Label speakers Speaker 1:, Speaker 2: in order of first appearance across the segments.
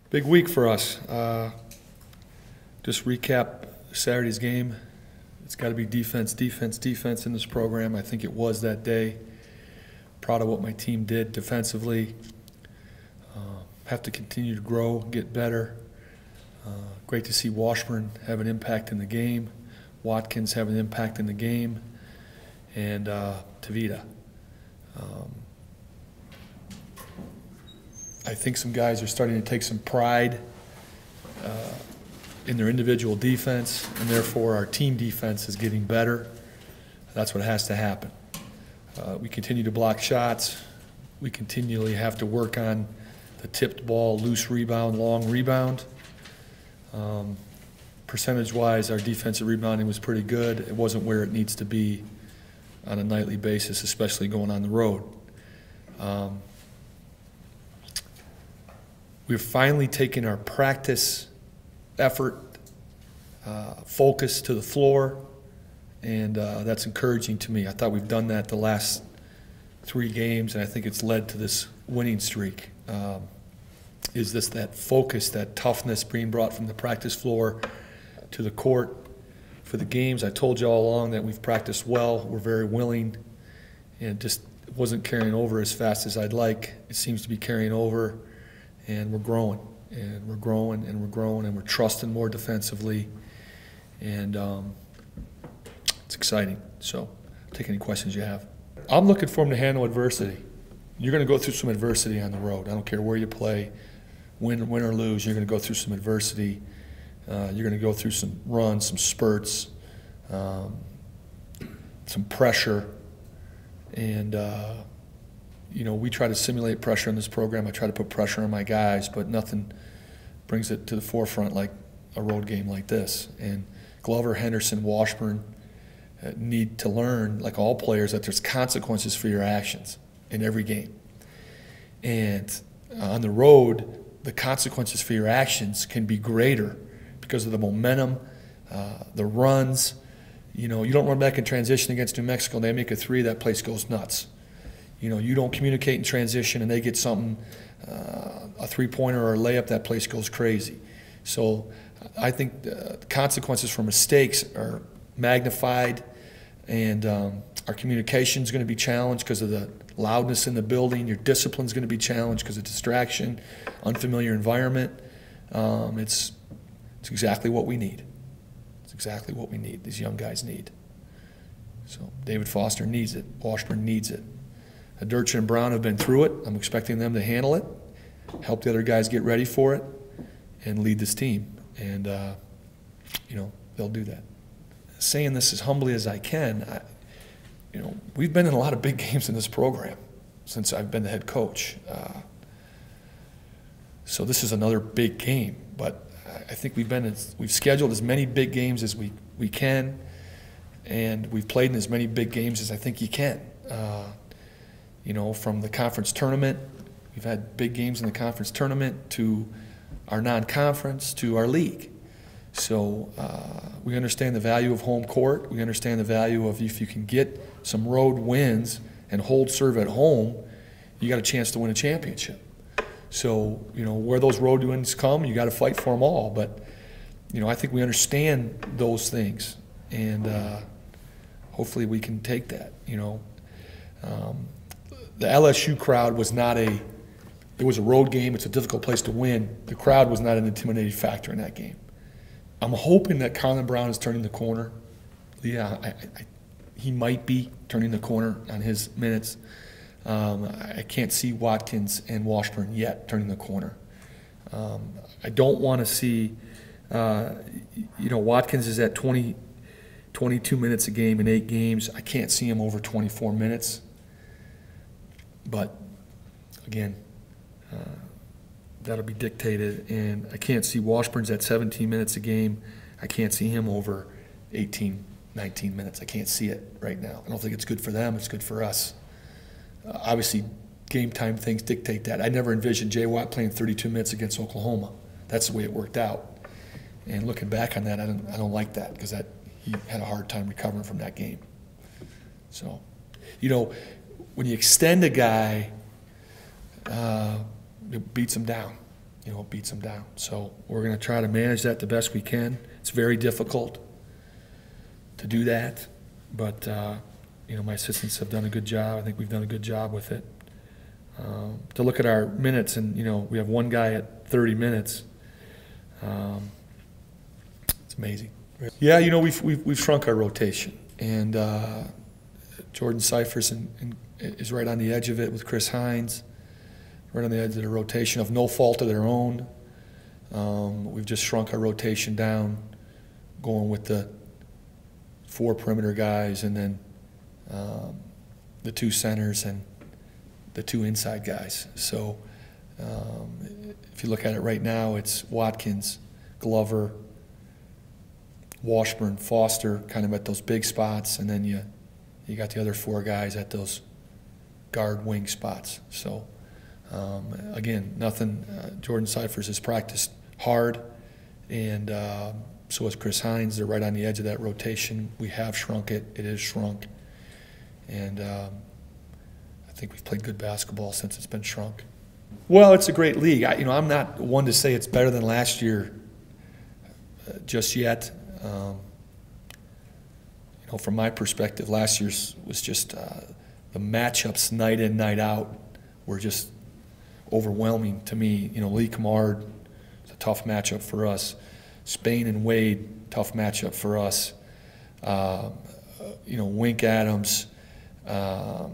Speaker 1: Big week for us. Just recap Saturday's game. It's got to be defense, defense, defense in this program. I think it was that day. Proud of what my team did defensively. Have to continue to grow, get better. Great to see Washburn have an impact in the game. Watkins have an impact in the game. And Tavita. I think some guys are starting to take some pride in their individual defense, and therefore our team defense is getting better. That's what has to happen. We continue to block shots. We continually have to work on the tipped ball, loose rebound, long rebound. Percentage-wise, our defensive rebounding was pretty good. It wasn't where it needs to be on a nightly basis, especially going on the road. We've finally taken our practice effort, focus to the floor, and that's encouraging to me. I thought we've done that the last 3 games, and I think it's led to this winning streak. Is this that focus, that toughness being brought from the practice floor to the court for the games? I told you all along that we've practiced well, we're very willing, and it just wasn't carrying over as fast as I'd like. It seems to be carrying over. And we're growing, and we're growing, and we're growing, and we're trusting more defensively, and it's exciting. So, take any questions you have. I'm looking for them to handle adversity. You're going to go through some adversity on the road. I don't care where you play, win or lose. You're going to go through some adversity. You're going to go through some runs, some spurts, some pressure, and you know, we try to simulate pressure in this program. I try to put pressure on my guys, but nothing brings it to the forefront like a road game like this. And Glover, Henderson, Washburn need to learn, like all players, that there's consequences for your actions in every game. And on the road, the consequences for your actions can be greater because of the momentum, the runs. You know, you don't run back in transition against New Mexico and they make a 3, that place goes nuts. You know, you don't communicate in transition and they get something, a 3-pointer or a layup, that place goes crazy. So I think the consequences for mistakes are magnified, and our communication is going to be challenged because of the loudness in the building. Your discipline is going to be challenged because of distraction, unfamiliar environment. It's exactly what we need. It's exactly what we need, these young guys need. So David Foster needs it. Washburn needs it. Durchin and Brown have been through it. I'm expecting them to handle it, help the other guys get ready for it, and lead this team. And, you know, they'll do that. Saying this as humbly as I can, you know, we've been in a lot of big games in this program since I've been the head coach. So this is another big game. But I think we've scheduled as many big games as we can, and we've played in as many big games as I think you can. You know, from the conference tournament, we've had big games in the conference tournament, to our non-conference, to our league. So we understand the value of home court. We understand the value of, if you can get some road wins and hold serve at home, you got a chance to win a championship. So, you know, where those road wins come, you got to fight for them all. But, you know, I think we understand those things, and hopefully we can take that, you know. The LSU crowd was not it was a road game. It's a difficult place to win. The crowd was not an intimidating factor in that game. I'm hoping that Carlin Brown is turning the corner. Yeah, he might be turning the corner on his minutes. I can't see Watkins and Washburn yet turning the corner. I don't want to see, you know, Watkins is at 22 minutes a game in 8 games. I can't see him over 24 minutes. But, again, that'll be dictated. And I can't see Washburn's at 17 minutes a game. I can't see him over 18, 19 minutes. I can't see it right now. I don't think it's good for them. It's good for us. Obviously, game time things dictate that. I never envisioned Jay Watt playing 32 minutes against Oklahoma. That's the way it worked out. And looking back on that, I don't like that, because he had a hard time recovering from that game. So, you know, when you extend a guy, it beats him down. it beats them down. So we're going to try to manage that the best we can. It's very difficult to do that, but my assistants have done a good job. I think we've done a good job with it. To look at our minutes, and we have one guy at 30 minutes. It's amazing. Yeah, we've shrunk our rotation, and Jordan Cyphers is right on the edge of it with Chris Hines, right on the edge of the rotation of no fault of their own. We've just shrunk our rotation down, going with the 4 perimeter guys, and then the 2 centers and the 2 inside guys. So if you look at it right now, it's Watkins, Glover, Washburn, Foster, kind of at those big spots, and then you got the other 4 guys at those guard wing spots. So again, nothing. Jordan Cyphers has practiced hard, and so has Chris Hines. They're right on the edge of that rotation. We have shrunk it. It is shrunk, and I think we've played good basketball since it's been shrunk. Well, it's a great league. I'm not one to say it's better than last year just yet. From my perspective, last year's was just the matchups night in, night out were just overwhelming to me. Lee Camard, it's a tough matchup for us. Spain and Wade, tough matchup for us. Wink Adams, the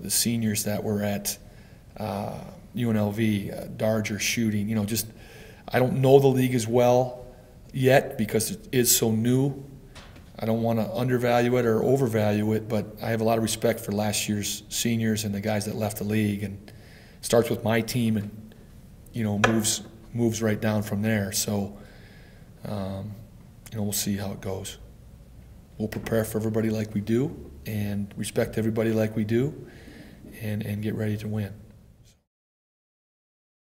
Speaker 1: seniors that were at UNLV, Darger shooting. I don't know the league as well yet because it is so new. I don't want to undervalue it or overvalue it, but I have a lot of respect for last year's seniors and the guys that left the league. And it starts with my team and, moves right down from there. So, we'll see how it goes. We'll prepare for everybody like we do and respect everybody like we do and get ready to win.